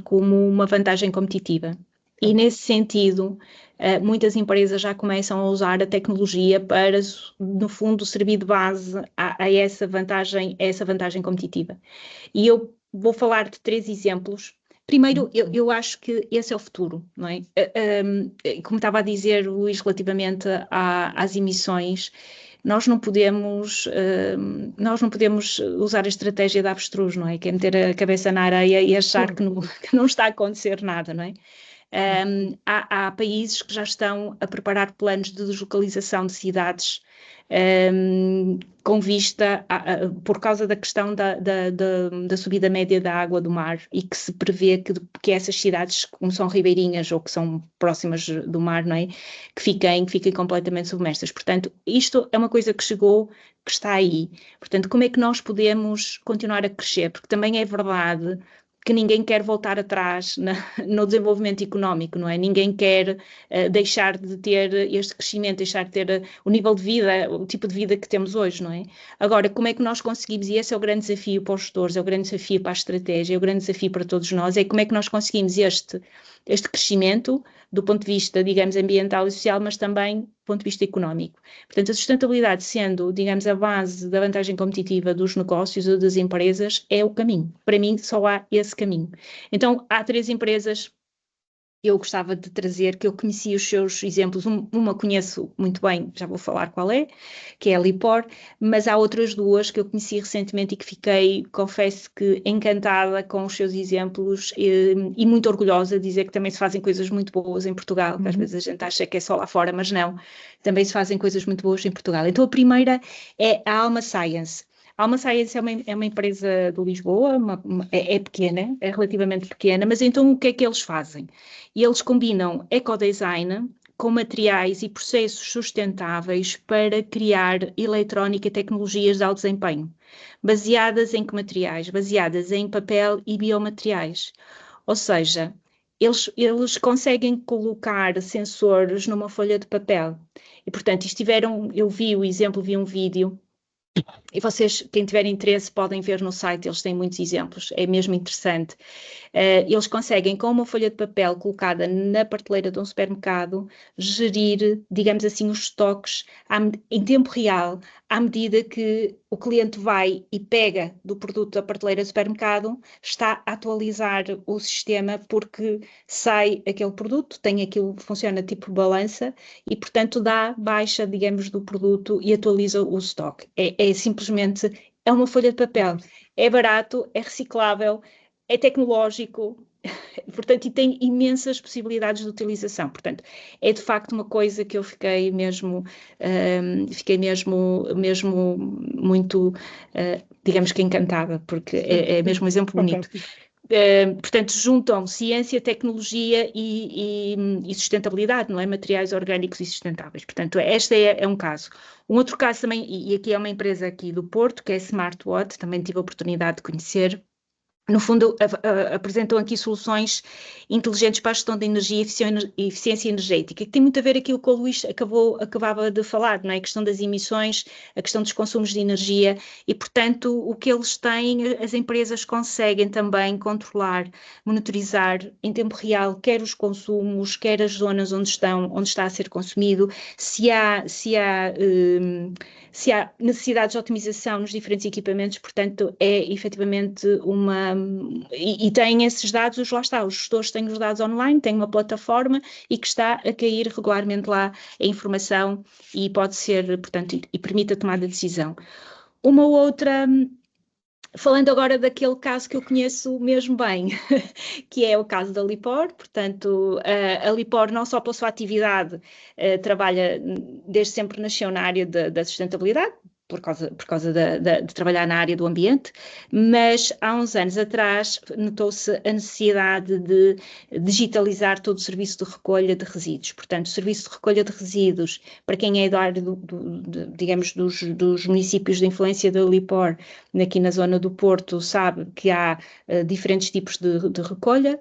como uma vantagem competitiva. E nesse sentido, muitas empresas já começam a usar a tecnologia para, no fundo, servir de base a essa vantagem competitiva. E eu vou falar de 3 exemplos. Primeiro, eu acho que esse é o futuro, não é? Como estava a dizer, Luís, relativamente às emissões, nós não podemos usar a estratégia da avestruz, não é? Que é meter a cabeça na areia e achar que não está a acontecer nada, não é? Há países que já estão a preparar planos de deslocalização de cidades com vista, por causa da questão da subida média da água do mar, e que se prevê que essas cidades, como são ribeirinhas ou que são próximas do mar, não é? que fiquem completamente submersas. Portanto, isto é uma coisa que chegou, que está aí. Portanto, como é que nós podemos continuar a crescer? Porque também é verdade que ninguém quer voltar atrás no desenvolvimento económico, não é? Ninguém quer deixar de ter este crescimento, deixar de ter o nível de vida, o tipo de vida que temos hoje, não é? Agora, como é que nós conseguimos, e esse é o grande desafio para os gestores, é o grande desafio para a estratégia, é o grande desafio para todos nós, é como é que nós conseguimos este crescimento do ponto de vista, digamos, ambiental e social, mas também do ponto de vista económico. Portanto, a sustentabilidade sendo, digamos, a base da vantagem competitiva dos negócios ou das empresas é o caminho. Para mim, só há esse caminho. Então, há 3 empresas que eu gostava de trazer, que eu conheci os seus exemplos, uma conheço muito bem, já vou falar qual é, que é a Lipor, mas há outras 2 que eu conheci recentemente e que fiquei, confesso que encantada com os seus exemplos e muito orgulhosa de dizer que também se fazem coisas muito boas em Portugal, que às vezes a gente acha que é só lá fora, mas não, também se fazem coisas muito boas em Portugal. Então a primeira é a Alma Science. A Alma Science é uma empresa de Lisboa, é pequena, é relativamente pequena, mas então o que é que eles fazem? E eles combinam ecodesign com materiais e processos sustentáveis para criar eletrónica e tecnologias de alto desempenho. Baseadas em que materiais? Baseadas em papel e biomateriais. Ou seja, eles conseguem colocar sensores numa folha de papel. E, portanto, eu vi um vídeo. E vocês, quem tiver interesse, podem ver no site, eles têm muitos exemplos, é mesmo interessante. Eles conseguem, com uma folha de papel colocada na prateleira de um supermercado, gerir, digamos assim, os estoques em tempo real, à medida que o cliente vai e pega do produto da prateleira do supermercado, está a atualizar o sistema porque sai aquele produto, tem aquilo que funciona tipo balança e, portanto, dá baixa, digamos, do produto e atualiza o estoque. Simplesmente, é uma folha de papel, é barato, é reciclável, é tecnológico, portanto, e tem imensas possibilidades de utilização. Portanto, é de facto uma coisa que eu fiquei mesmo muito, digamos que encantada, porque é mesmo um exemplo bonito. Portanto, juntam ciência, tecnologia e sustentabilidade, não é? Materiais orgânicos e sustentáveis. Portanto, este é um caso. Um outro caso também, e aqui é uma empresa aqui do Porto, que é a SmartWatt, também tive a oportunidade de conhecer. No fundo, apresentam aqui soluções inteligentes para a gestão da energia e eficiência energética, que tem muito a ver com aquilo que o Luís acabava de falar, não é? A questão das emissões, a questão dos consumos de energia e, portanto, o que eles têm, as empresas conseguem também controlar, monitorizar em tempo real, quer os consumos, quer as zonas onde está a ser consumido, se há necessidades de otimização nos diferentes equipamentos, portanto, é efetivamente e têm esses dados, lá está, os gestores têm os dados online, têm uma plataforma e que está a cair regularmente lá a informação e pode ser, portanto, e permite a tomada de decisão. uma outra... Falando agora daquele caso que eu conheço mesmo bem, que é o caso da Lipor. Portanto, a Lipor, não só pela sua atividade, trabalha, desde sempre nasceu na área da sustentabilidade, por causa de trabalhar na área do ambiente, mas há uns anos atrás notou-se a necessidade de digitalizar todo o serviço de recolha de resíduos. Portanto, o serviço de recolha de resíduos, para quem é da área, digamos, dos municípios de influência da Lipor, aqui na zona do Porto, sabe que há diferentes tipos de recolha,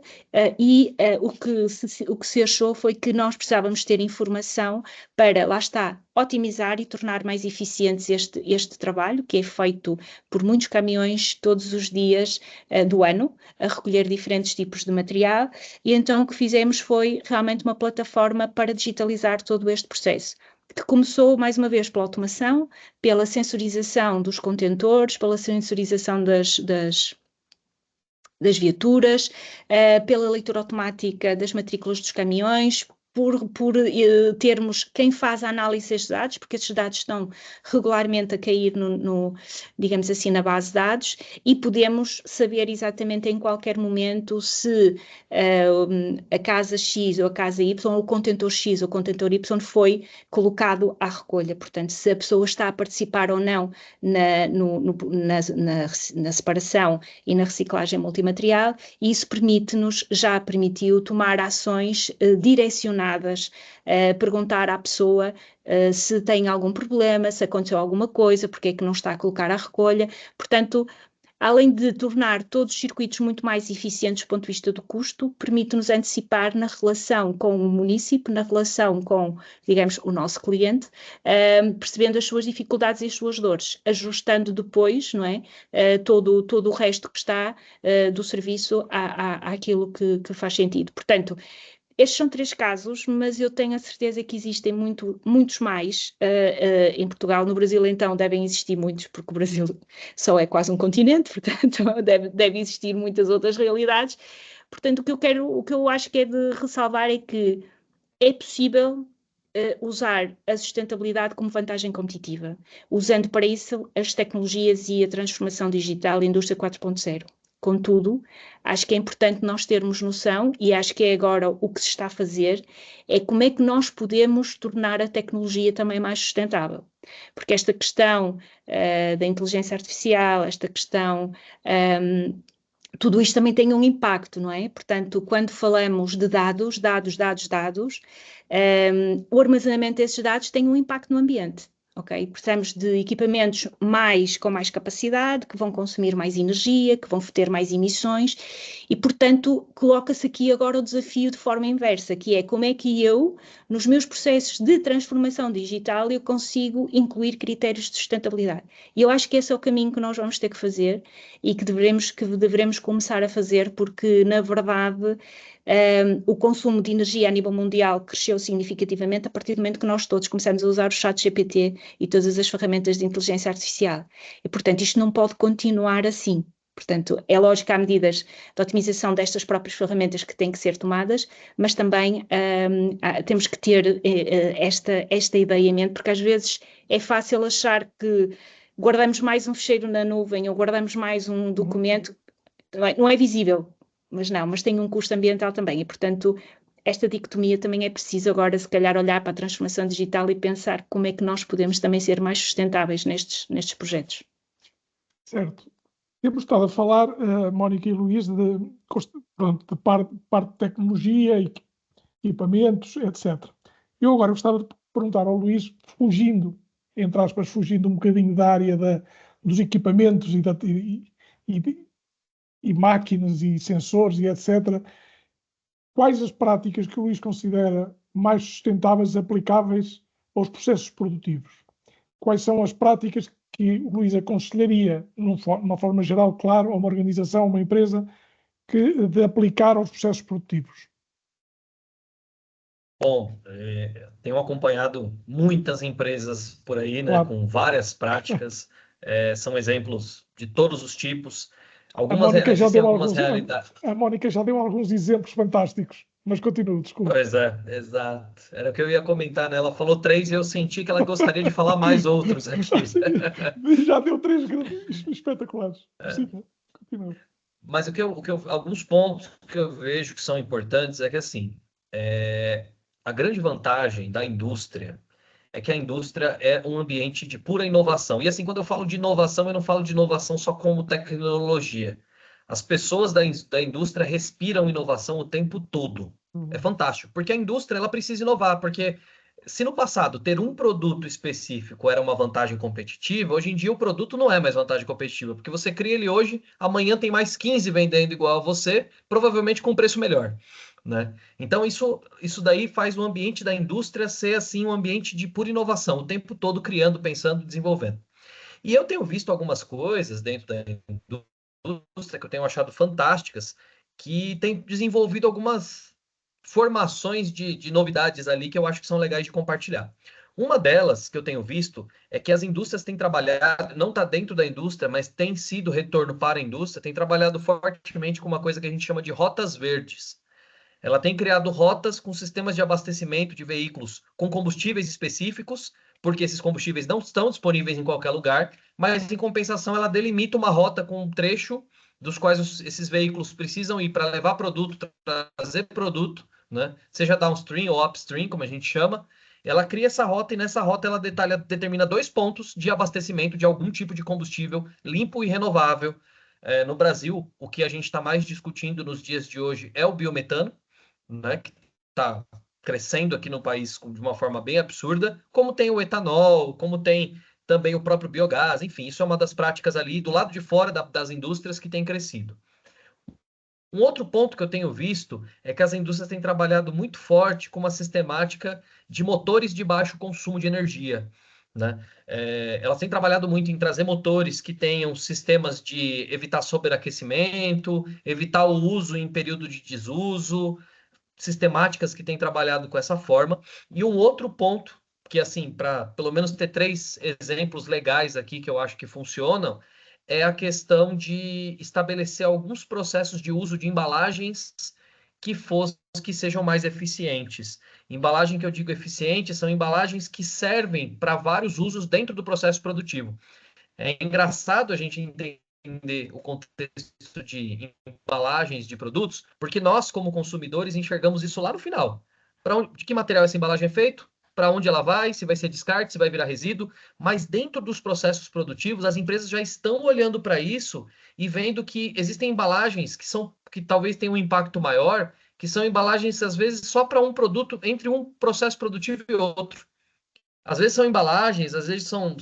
e o que se achou foi que nós precisávamos ter informação para, lá está, otimizar e tornar mais eficientes este trabalho, que é feito por muitos caminhões todos os dias do ano, a recolher diferentes tipos de material, e então o que fizemos foi realmente uma plataforma para digitalizar todo este processo, que começou, mais uma vez, pela automação, pela sensorização dos contentores, pela sensorização das viaturas, pela leitura automática das matrículas dos caminhões, por termos quem faz a análise destes dados, porque estes dados estão regularmente a cair digamos assim, na base de dados, e podemos saber exatamente em qualquer momento se a casa X ou a casa Y, ou o contentor X ou o contentor Y foi colocado à recolha. Portanto, se a pessoa está a participar ou não na separação e na reciclagem multimaterial, e isso já permitiu tomar ações direcionadas, perguntar à pessoa se tem algum problema, se aconteceu alguma coisa, porque é que não está a colocar à recolha. Portanto, além de tornar todos os circuitos muito mais eficientes do ponto de vista do custo, permite-nos antecipar na relação com o município, na relação com, digamos, o nosso cliente, percebendo as suas dificuldades e as suas dores, ajustando depois, não é, todo o resto que está do serviço àquilo que faz sentido. Portanto, estes são 3 casos, mas eu tenho a certeza que existem muitos mais em Portugal. No Brasil, então, devem existir muitos, porque o Brasil só é quase um continente, portanto, deve existir muitas outras realidades. Portanto, o que eu acho que é de ressalvar é que é possível usar a sustentabilidade como vantagem competitiva, usando para isso as tecnologias e a transformação digital e a indústria 4.0. Contudo, acho que é importante nós termos noção, e acho que é agora o que se está a fazer, é como é que nós podemos tornar a tecnologia também mais sustentável. Porque esta questão da inteligência artificial, esta questão... tudo isto também tem um impacto, não é? Portanto, quando falamos de dados, o armazenamento desses dados tem um impacto no ambiente. Ok? Precisamos de equipamentos com mais capacidade, que vão consumir mais energia, que vão ter mais emissões, e, portanto, coloca-se aqui agora o desafio de forma inversa, que é como é que eu, nos meus processos de transformação digital, eu consigo incluir critérios de sustentabilidade. E eu acho que esse é o caminho que nós vamos ter que fazer e que devemos começar a fazer, porque, na verdade, o consumo de energia a nível mundial cresceu significativamente a partir do momento que nós todos começamos a usar o ChatGPT e todas as ferramentas de inteligência artificial. E, portanto, isto não pode continuar assim. Portanto, é lógico que há medidas de otimização destas próprias ferramentas que têm que ser tomadas, mas também temos que ter esta ideia em mente, porque às vezes é fácil achar que guardamos mais um ficheiro na nuvem ou guardamos mais um documento, não é visível. Mas tem um custo ambiental também, e, portanto, esta dicotomia também é preciso agora, se calhar, olhar para a transformação digital e pensar como é que nós podemos também ser mais sustentáveis nestes projetos. Certo. Temos estado a falar, Mónica e Luís, de parte de tecnologia, equipamentos, etc. Eu agora gostava de perguntar ao Luís, fugindo um bocadinho da área dos equipamentos e máquinas e sensores e etc. Quais as práticas que o Luís considera mais sustentáveis aplicáveis aos processos produtivos? Quais são as práticas que o Luís aconselharia, de uma forma geral, claro, a uma organização, a uma empresa, de aplicar aos processos produtivos? Bom, tenho acompanhado muitas empresas por aí, né, Claro. com várias práticas, são exemplos de todos os tipos. Algumas realidades. A Mónica já deu alguns exemplos fantásticos. Mas continuo, desculpa. Pois é, exato. Era o que eu ia comentar, né? Ela falou 3 e eu senti que ela gostaria de falar mais outros aqui. Já deu 3 grandes espetaculares. Sim, continua. Mas alguns pontos que eu vejo que são importantes é que, assim, a grande vantagem da indústria é que a indústria é um ambiente de pura inovação. E, assim, quando eu falo de inovação, eu não falo de inovação só como tecnologia. As pessoas da indústria respiram inovação o tempo todo. É fantástico, porque a indústria ela precisa inovar, porque se no passado ter um produto específico era uma vantagem competitiva, hoje em dia o produto não é mais vantagem competitiva, porque você cria ele hoje, amanhã tem mais 15 vendendo igual a você, provavelmente com preço melhor, né? Então isso daí faz o ambiente da indústria ser assim um ambiente de pura inovação, o tempo todo criando, pensando, desenvolvendo. E eu tenho visto algumas coisas dentro da indústria que eu tenho achado fantásticas, que tem desenvolvido algumas formações de novidades ali que eu acho que são legais de compartilhar. Uma delas que eu tenho visto é que as indústrias têm trabalhado, não está dentro da indústria, mas tem sido retorno para a indústria, tem trabalhado fortemente com uma coisa que a gente chama de rotas verdes. Ela tem criado rotas com sistemas de abastecimento de veículos com combustíveis específicos, porque esses combustíveis não estão disponíveis em qualquer lugar, mas em compensação ela delimita uma rota com um trecho dos quais esses veículos precisam ir para levar produto, trazer produto, né? Seja downstream ou upstream, como a gente chama. Ela cria essa rota e nessa rota ela determina 2 pontos de abastecimento de algum tipo de combustível limpo e renovável. No Brasil, o que a gente está mais discutindo nos dias de hoje é o biometano, né, que está crescendo aqui no país de uma forma bem absurda, como tem o etanol, como tem também o próprio biogás, enfim, isso é uma das práticas ali do lado de fora das indústrias que tem crescido. Um outro ponto que eu tenho visto é que as indústrias têm trabalhado muito forte com uma sistemática de motores de baixo consumo de energia, né? Elas têm trabalhado muito em trazer motores que tenham sistemas de evitar sobreaquecimento, evitar o uso em período de desuso, sistemáticas que têm trabalhado com essa forma. E um outro ponto, que assim, para pelo menos ter 3 exemplos legais aqui que eu acho que funcionam, é a questão de estabelecer alguns processos de uso de embalagens que sejam mais eficientes. Embalagem que eu digo eficiente são embalagens que servem para vários usos dentro do processo produtivo. É engraçado a gente entender o contexto de embalagens de produtos, porque nós, como consumidores, enxergamos isso lá no final. De que material essa embalagem é feito? Para onde ela vai? Se vai ser descarte, se vai virar resíduo. Mas dentro dos processos produtivos, as empresas já estão olhando para isso e vendo que existem embalagens que talvez tenham um impacto maior, que são embalagens, às vezes, só para um produto, entre um processo produtivo e outro. Às vezes são embalagens, às vezes são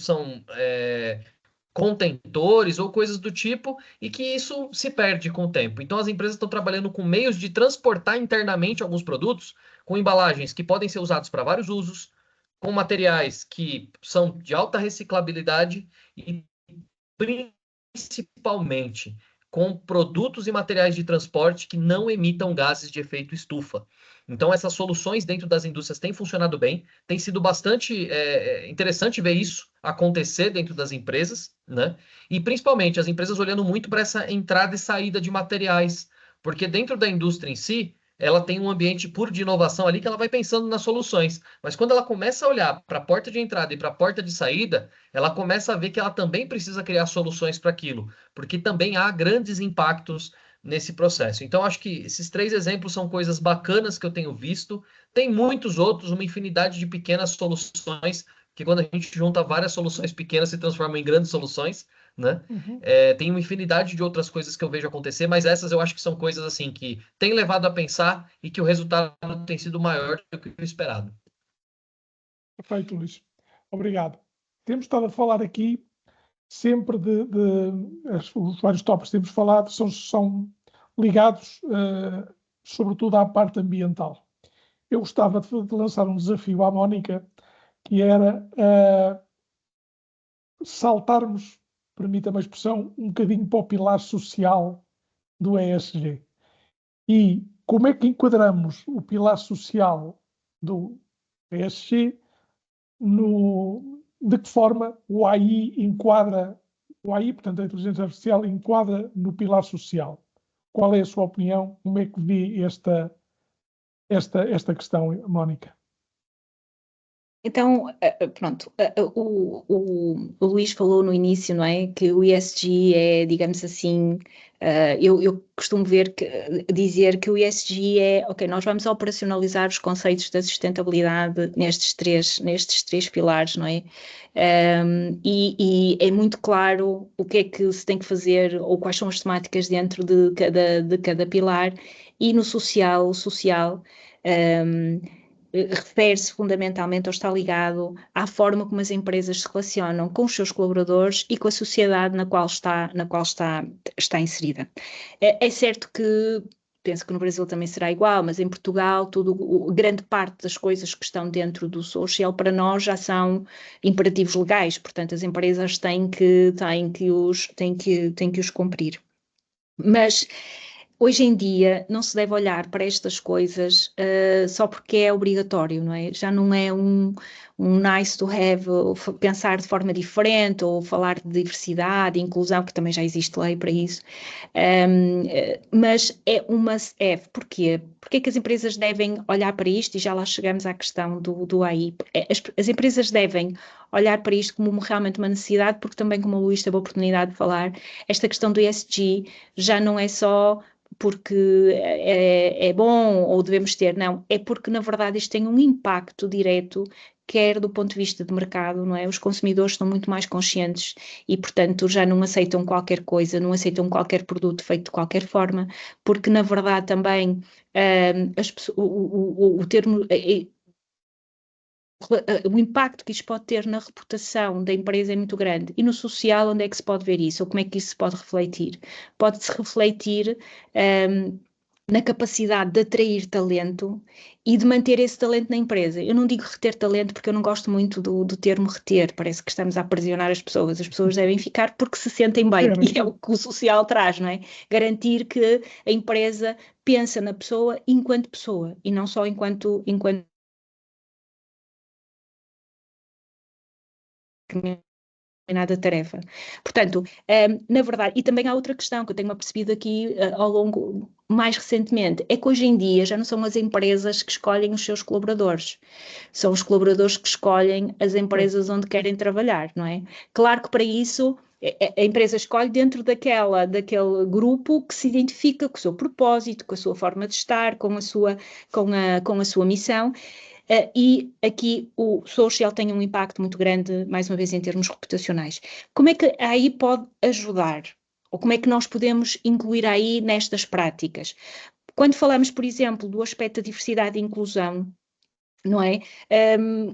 contentores ou coisas do tipo, e que isso se perde com o tempo. Então, as empresas estão trabalhando com meios de transportar internamente alguns produtos, com embalagens que podem ser usados para vários usos, com materiais que são de alta reciclabilidade e, principalmente, com produtos e materiais de transporte que não emitam gases de efeito estufa. Então, essas soluções dentro das indústrias têm funcionado bem, tem sido bastante interessante ver isso acontecer dentro das empresas, né? E principalmente as empresas olhando muito para essa entrada e saída de materiais, porque dentro da indústria em si, ela tem um ambiente puro de inovação ali que ela vai pensando nas soluções. Mas quando ela começa a olhar para a porta de entrada e para a porta de saída, ela começa a ver que ela também precisa criar soluções para aquilo, porque também há grandes impactos nesse processo. Então, acho que esses 3 exemplos são coisas bacanas que eu tenho visto. Tem muitos outros, uma infinidade de pequenas soluções, que quando a gente junta várias soluções pequenas se transformam em grandes soluções, né? Tem uma infinidade de outras coisas que eu vejo acontecer, mas essas eu acho que são coisas assim que têm levado a pensar e que o resultado tem sido maior do que o esperado. Perfeito, Luís. Obrigado. Temos estado a falar aqui sempre os vários tópicos que temos falado são ligados, sobretudo, à parte ambiental. Eu gostava de lançar um desafio à Mónica, que era saltarmos, permita-me a expressão, um bocadinho para o pilar social do ESG. E como é que enquadramos o pilar social do ESG de que forma o AI enquadra, portanto, a inteligência artificial enquadra no pilar social? Qual é a sua opinião? Como é que vê esta questão, Mónica. Então, pronto, o Luís falou no início, não é? Que o ESG é, digamos assim, eu costumo dizer que o ESG é, ok, nós vamos operacionalizar os conceitos da sustentabilidade nestes três pilares, não é? E é muito claro o que é que se tem que fazer ou quais são as temáticas dentro de cada pilar, e no social, refere-se fundamentalmente ou está ligado à forma como as empresas se relacionam com os seus colaboradores e com a sociedade na qual está inserida. É certo que, penso que no Brasil também será igual, mas em Portugal grande parte das coisas que estão dentro do social para nós já são imperativos legais, portanto as empresas têm que os cumprir. Mas hoje em dia não se deve olhar para estas coisas só porque é obrigatório, não é? Já não é um nice to have, ou pensar de forma diferente, ou falar de diversidade, inclusão, que também já existe lei para isso. Mas é uma must-have. Porquê? Porque é que as empresas devem olhar para isto? E já lá chegamos à questão do AI. As empresas devem olhar para isto como realmente uma necessidade, porque também, como o Luís teve a oportunidade de falar, esta questão do ESG já não é só porque é bom ou devemos ter, não, é porque na verdade isto tem um impacto direto, quer do ponto de vista de mercado, não é? Os consumidores estão muito mais conscientes e, portanto, já não aceitam qualquer coisa, não aceitam qualquer produto feito de qualquer forma, porque na verdade também o termo... o impacto que isto pode ter na reputação da empresa é muito grande. E no social, onde é que se pode ver isso? Ou como é que isso se pode refletir? Pode-se refletir na capacidade de atrair talento e de manter esse talento na empresa. Eu não digo reter talento porque eu não gosto muito do termo reter, parece que estamos a aprisionar as pessoas devem ficar porque se sentem bem, e é o que o social traz, não é? Garantir que a empresa pensa na pessoa e não só enquanto determinada tarefa. Portanto, na verdade, e também há outra questão que eu tenho percebido aqui mais recentemente, é que hoje em dia já não são as empresas que escolhem os seus colaboradores, são os colaboradores que escolhem as empresas onde querem trabalhar, não é? Claro que para isso a empresa escolhe dentro daquele grupo que se identifica com o seu propósito, com a sua forma de estar, com a sua missão. E aqui o social tem um impacto muito grande, mais uma vez, em termos reputacionais. Como é que a AI pode ajudar? Ou como é que nós podemos incluir a AI nestas práticas? Quando falamos, por exemplo, do aspecto da diversidade e inclusão, não é?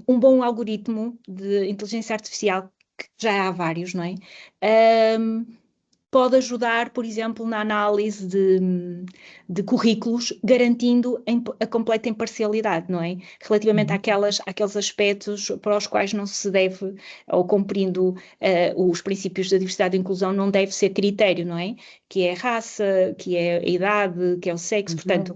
Um bom algoritmo de inteligência artificial, que já há vários, não é? Pode ajudar, por exemplo, na análise de currículos, garantindo a completa imparcialidade, não é? Relativamente àqueles aspectos para os quais não se deve, ou cumprindo os princípios da diversidade e inclusão, não deve ser critério, não é? Que é a raça, que é a idade, que é o sexo, portanto,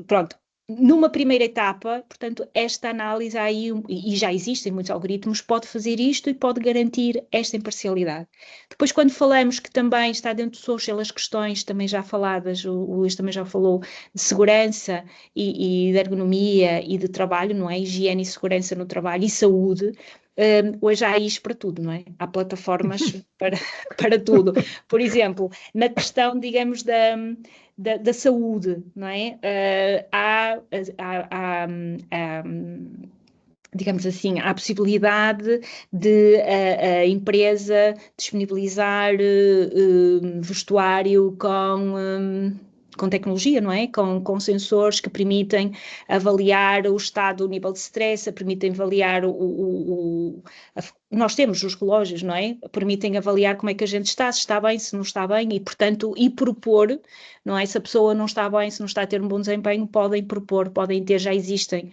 pronto. Numa primeira etapa, portanto, esta análise aí, e já existem muitos algoritmos, pode fazer isto e pode garantir esta imparcialidade. Depois, quando falamos que também está dentro do social as questões também já faladas, o Luís também já falou, de segurança e de ergonomia e de trabalho, não é? Higiene e segurança no trabalho e saúde. Hoje há isto para tudo, não é? Há plataformas para tudo. Por exemplo, na questão, digamos, da saúde, não é? Digamos assim, há a possibilidade de a empresa disponibilizar vestuário com tecnologia, não é? Com sensores que permitem avaliar o estado, o nível de stress, permitem avaliar nós temos os relógios, não é? Permitem avaliar como é que a gente está, se está bem, se não está bem, e portanto, propor, não é? Se a pessoa não está bem, se não está a ter um bom desempenho, podem propor, já existem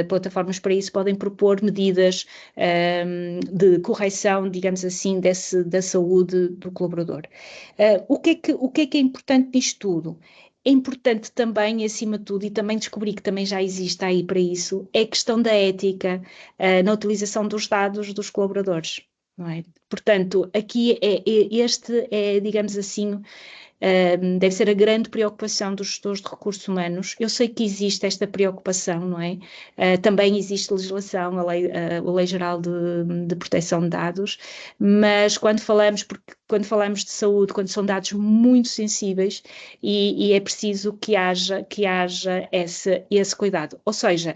plataformas para isso, podem propor medidas de correção, digamos assim, da saúde do colaborador. O que é importante nisto tudo? É importante também, acima de tudo, e também descobri que também já existe aí para isso, é a questão da ética na utilização dos dados dos colaboradores, não é? Portanto, aqui este é, digamos assim, deve ser a grande preocupação dos gestores de recursos humanos. Eu sei que existe esta preocupação, não é? Também existe legislação, a Lei Geral de Proteção de Dados, mas quando falamos de saúde, quando são dados muito sensíveis, e é preciso que haja esse cuidado. Ou seja,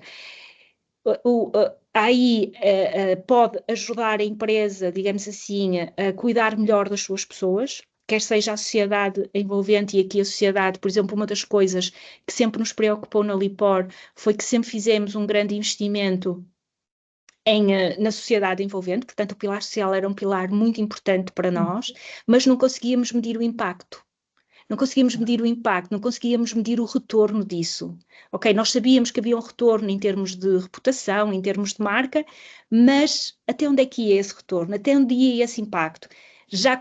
aí pode ajudar a empresa, digamos assim, a cuidar melhor das suas pessoas, quer seja a sociedade envolvente, e aqui a sociedade, por exemplo, uma das coisas que sempre nos preocupou na LIPOR foi que sempre fizemos um grande investimento na sociedade envolvente, portanto o pilar social era um pilar muito importante para nós, mas não conseguíamos medir o impacto. Não conseguíamos medir o impacto, não conseguíamos medir o retorno disso. Ok, nós sabíamos que havia um retorno em termos de reputação, em termos de marca, mas até onde é que ia esse retorno? Até onde ia esse impacto? Já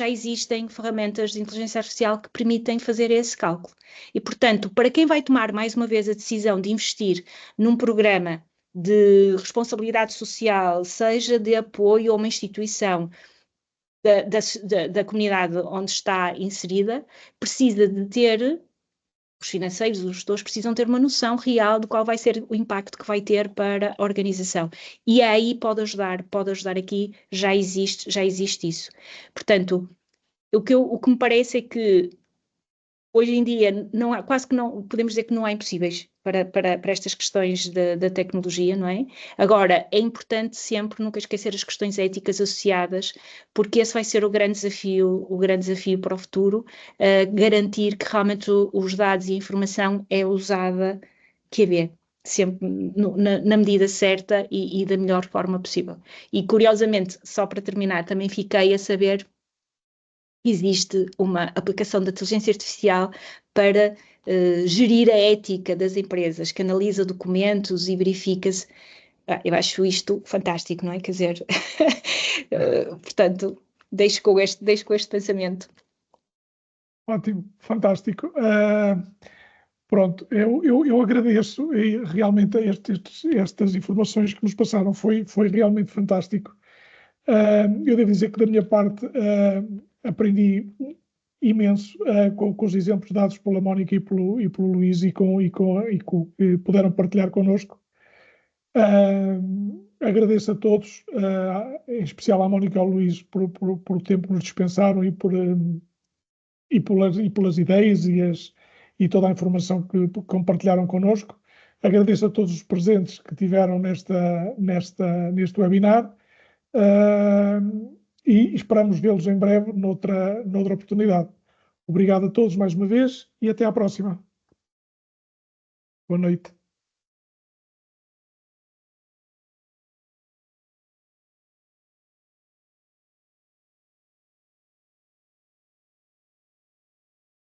existem ferramentas de inteligência artificial que permitem fazer esse cálculo. E, portanto, para quem vai tomar mais uma vez a decisão de investir num programa de responsabilidade social, seja de apoio a uma instituição, da comunidade onde está inserida, precisa de ter, os financeiros, os gestores precisam ter uma noção real de qual vai ser o impacto que vai ter para a organização. E aí pode ajudar aqui, já existe isso. Portanto, o que me parece é que hoje em dia quase que não, podemos dizer que não há impossíveis para estas questões da tecnologia, não é? Agora, é importante sempre nunca esquecer as questões éticas associadas, porque esse vai ser o grande desafio para o futuro, garantir que realmente os dados e a informação é usada, sempre na medida certa e da melhor forma possível. E, curiosamente, só para terminar, também fiquei a saber existe uma aplicação da inteligência artificial para gerir a ética das empresas, que analisa documentos e verifica-se. Eu acho isto fantástico, não é? Quer dizer, portanto, deixo com este pensamento. Ótimo, fantástico. Pronto, eu agradeço e realmente estas informações que nos passaram, foi realmente fantástico. Eu devo dizer que da minha parte aprendi imenso com os exemplos dados pela Mónica e pelo Luís e que puderam partilhar connosco. Agradeço a todos, em especial à Mónica e ao Luís, por o tempo que nos dispensaram e pelas ideias e toda a informação que compartilharam connosco. Agradeço a todos os presentes que tiveram neste webinar. E esperamos vê-los em breve noutra oportunidade. Obrigado a todos mais uma vez e até à próxima. Boa noite.